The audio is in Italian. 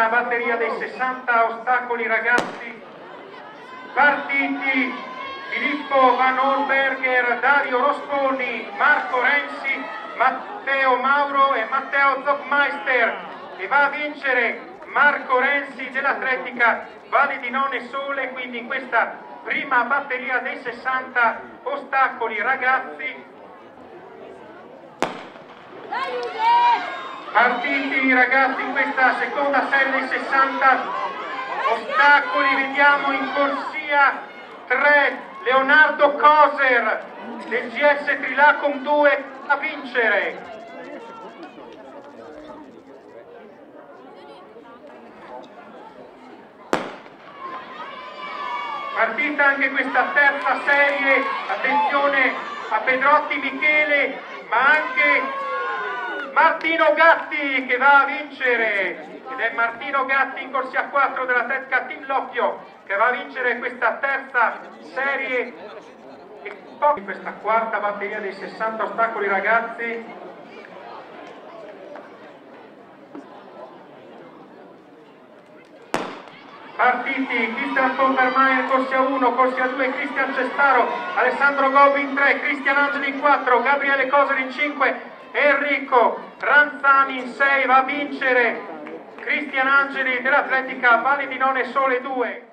prima batteria dei 60 ostacoli ragazzi. Partiti Filippo Van Holberger, Dario Rosconi, Marco Renzi, Matteo Mauro e Matteo Zockmeister, e va a vincere Marco Renzi dell'Atletica Valle di None Sole, quindi in questa prima batteria dei 60 ostacoli ragazzi. Partiti ragazzi in questa seconda serie dei 60 ostacoli, vediamo in corsia 3 Leonardo Coser del GS Trilacom 2 a vincere. Partita anche questa terza serie, attenzione a Pedrotti Michele, ma anche Martino Gatti che va a vincere, ed è Martino Gatti in corsia 4 dell'Atletica Team Loppio che va a vincere questa terza serie e poi questa quarta batteria dei 60 ostacoli ragazzi. Partiti Christian Pompermaier corsia 1, corsia 2 Cristian Cestaro, Alessandro Gobbi in 3, Cristian Angeli in 4, Gabriele Coser in 5, Enrico Ranzani in 6, va a vincere Cristian Angeli dell'Atletica Valle di None Sole 2.